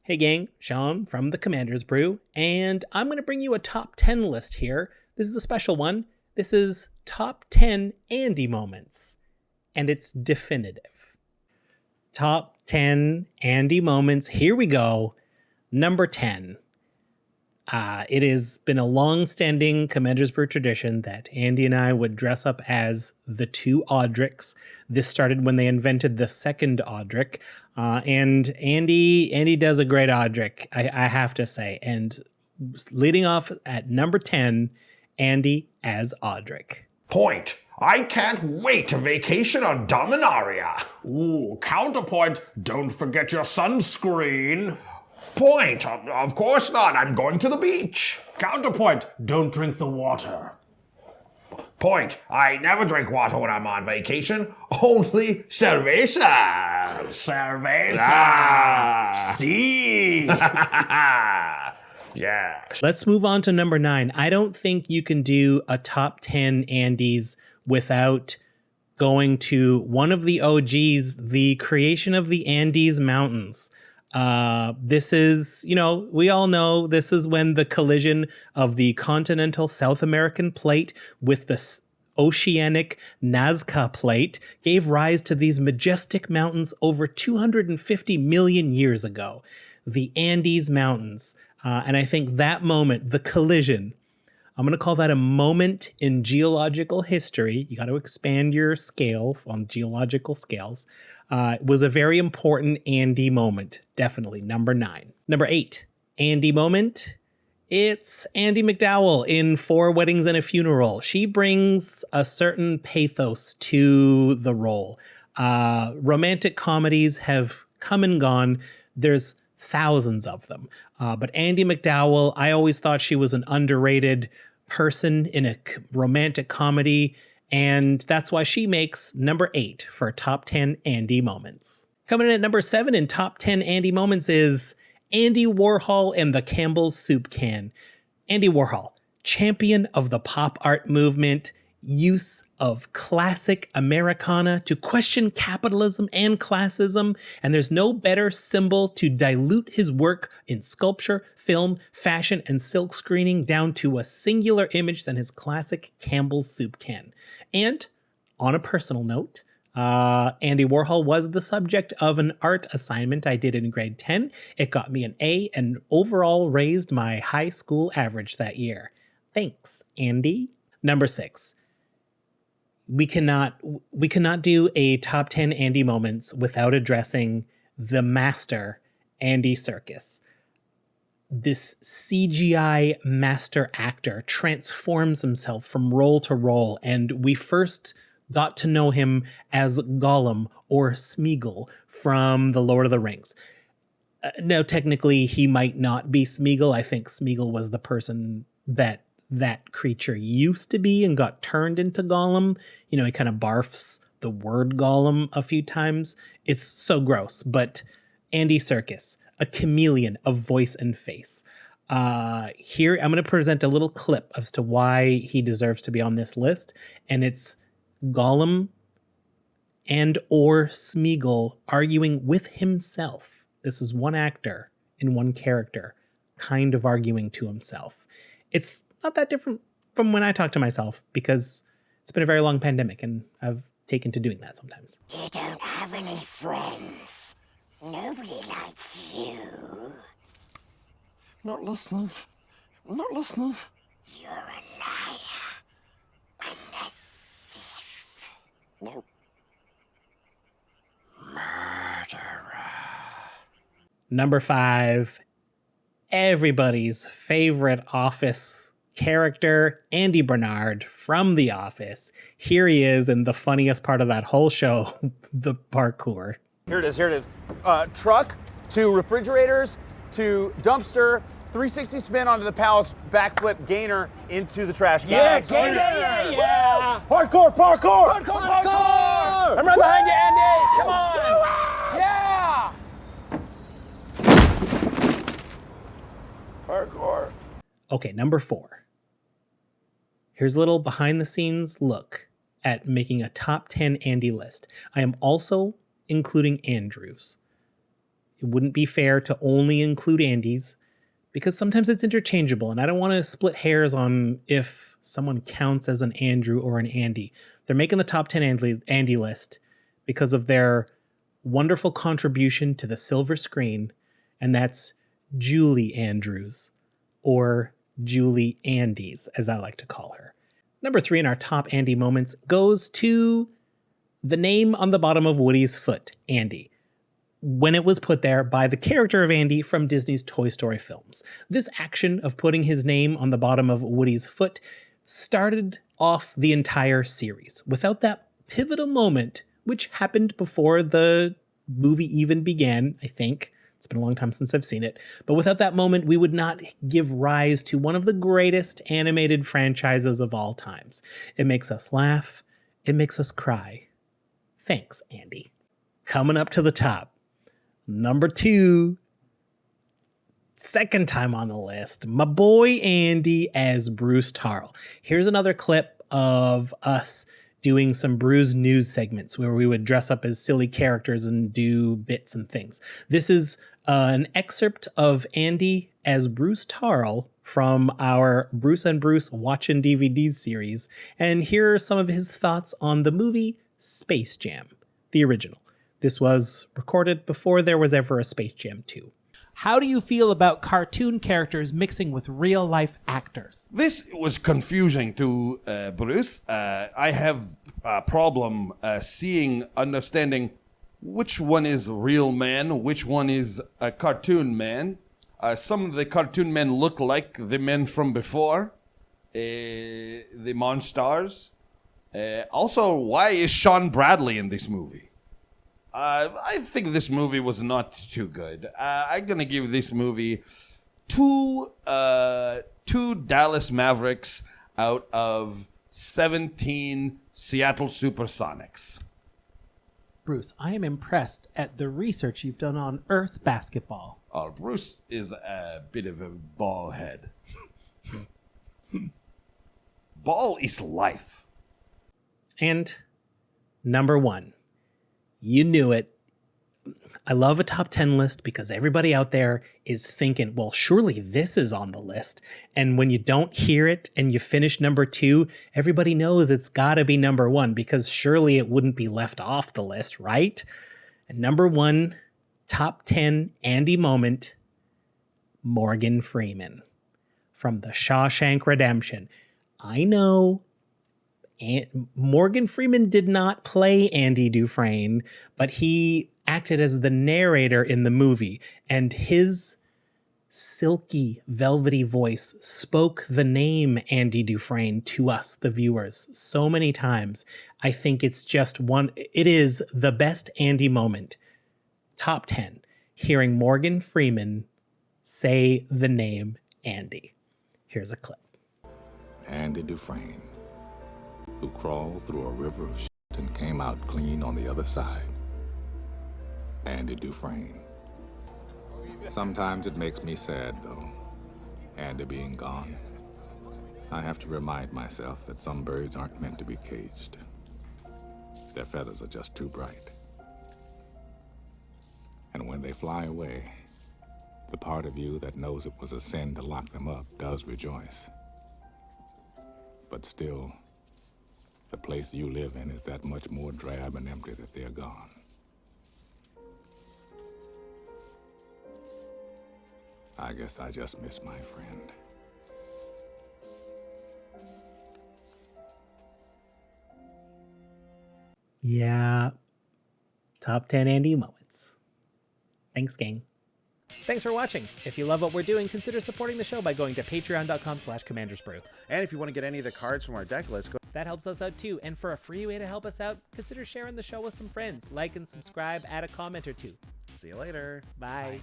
Hey gang, Sean from the Commander's Brew, and I'm going to bring you a top 10 list here. This is a special one. This is top 10 Andy moments, and it's definitive. Top 10 Andy moments, here we go. Number 10. It has been a long-standing Commander's Brew tradition that Andy and I would dress up as the two Audrics. This started when they invented the second Audric. And Andy does a great Audric, I have to say. And leading off at number 10, Andy as Audric. Point. I can't wait to vacation on Dominaria. Ooh, counterpoint. Don't forget your sunscreen. Point. Of course not. I'm going to the beach. Counterpoint. Don't drink the water. Point. I never drink water when I'm on vacation. Only cerveza. Cerveza. Ah. See. Yes. Let's move on to number 9. I don't think you can do a top 10 Andys without going to one of the OGs, the creation of the Andes Mountains. This is, we all know this is when the collision of the continental South American plate with the oceanic Nazca plate gave rise to these majestic mountains over 250 million years ago. The Andes Mountains. And I think that moment, the collision, I'm going to call that a moment in geological history. You got to expand your scale on geological scales. It was a very important Andy moment. Definitely. Number 9. Number 8, Andy moment. It's Andie MacDowell in 4 Weddings and a Funeral. She brings a certain pathos to the role. Romantic comedies have come and gone. There's thousands of them. But Andie MacDowell, I always thought she was an underrated person in a romantic comedy, and that's why she makes number 8 for top 10 Andy moments. Coming in at number 7 in top 10 Andy moments is Andy Warhol and the Campbell's Soup Can. Andy Warhol, champion of the pop art movement, use of classic Americana to question capitalism and classism, and there's no better symbol to dilute his work in sculpture, film, fashion, and silk screening down to a singular image than his classic Campbell's Soup Can. And on a personal note, Andy Warhol was the subject of an art assignment I did in grade 10. It got me an A and overall raised my high school average that year. Thanks, Andy. Number 6. We cannot do a top 10 Andy moments without addressing the master, Andy Serkis. This CGI master actor transforms himself from role to role, and we first got to know him as Gollum or Smeagol from The Lord of the Rings. Now, technically, he might not be Smeagol. I think Smeagol was the person that creature used to be and got turned into Gollum. He kind of barfs the word Gollum a few times. It's so gross, but Andy Serkis, a chameleon of voice and face. Here, I'm going to present a little clip as to why he deserves to be on this list, and it's Gollum and or Smeagol arguing with himself. This is one actor in one character kind of arguing to himself. It's not that different from when I talk to myself because it's been a very long pandemic and I've taken to doing that sometimes. You don't have any friends. Nobody likes you. Not listening. Not listening. You're a liar. And a thief. No. Murderer. Number 5, everybody's favorite Office character, Andy Bernard from The Office. Here he is in the funniest part of that whole show, the parkour. Here it is. Truck to refrigerators to dumpster, 360 spin onto the palace, backflip gainer into the trash can. Yeah, gainer! Yeah! Parkour! Parkour! I'm right behind you, Andy! Come on! Yeah! Parkour. Okay, number 4. Here's a little behind the scenes look at making a top 10 Andy list. I am also including Andrew's. It wouldn't be fair to only include Andy's because sometimes it's interchangeable, and I don't want to split hairs on if someone counts as an Andrew or an Andy. They're making the top 10 Andy list because of their wonderful contribution to the silver screen, and that's Julie Andrews, or Julie Andes, as I like to call her. Number 3 in our top Andy moments goes to the name on the bottom of Woody's foot, Andy, when it was put there by the character of Andy from Disney's Toy Story films. This action of putting his name on the bottom of Woody's foot started off the entire series. Without that pivotal moment, which happened before the movie even began, I think. It's been a long time since I've seen it. But without that moment, we would not give rise to one of the greatest animated franchises of all times. It makes us laugh. It makes us cry. Thanks, Andy. Coming up to the top. Number 2. Second time on the list. My boy Andy as Bruce Tarl. Here's another clip of us doing some Brew's news segments where we would dress up as silly characters and do bits and things. This is an excerpt of Andy as Bruce Tarl from our Bruce and Bruce Watchin' DVDs series, and here are some of his thoughts on the movie Space Jam, the original. This was recorded before there was ever a Space Jam 2. How do you feel about cartoon characters mixing with real-life actors? This was confusing to Bruce. I have a problem understanding which one is real man, which one is a cartoon man. Some of the cartoon men look like the men from before, the Monstars. Also, why is Sean Bradley in this movie? I think this movie was not too good. I'm gonna give this movie two Dallas Mavericks out of 17 Seattle Supersonics. Bruce, I am impressed at the research you've done on Earth basketball. Oh, Bruce is a bit of a ball head. Ball is life. And number 1. You knew it. I love a top 10 list because everybody out there is thinking, well, surely this is on the list. And when you don't hear it and you finish number 2, everybody knows it's got to be number 1 because surely it wouldn't be left off the list, right? And number 1, top 10 Andy moment, Morgan Freeman from The Shawshank Redemption. I know Morgan Freeman did not play Andy Dufresne, but he acted as the narrator in the movie, and his silky, velvety voice spoke the name Andy Dufresne to us, the viewers, so many times. I think it's just it is the best Andy moment. Top 10, hearing Morgan Freeman say the name Andy. Here's a clip. Andy Dufresne, who crawled through a river of shit and came out clean on the other side. Andy Dufresne. Sometimes it makes me sad, though, Andy being gone. I have to remind myself that some birds aren't meant to be caged. Their feathers are just too bright. And when they fly away, the part of you that knows it was a sin to lock them up does rejoice. But still, the place you live in is that much more drab and empty that they're gone. I guess I just miss my friend. Yeah. Top 10 Andy moments. Thanks, gang. Thanks for watching. If you love what we're doing, consider supporting the show by going to patreon.com/commandersbrew. And if you want to get any of the cards from our deck list, go. That helps us out too. And for a free way to help us out, consider sharing the show with some friends. Like and subscribe, add a comment or two. See you later. Bye.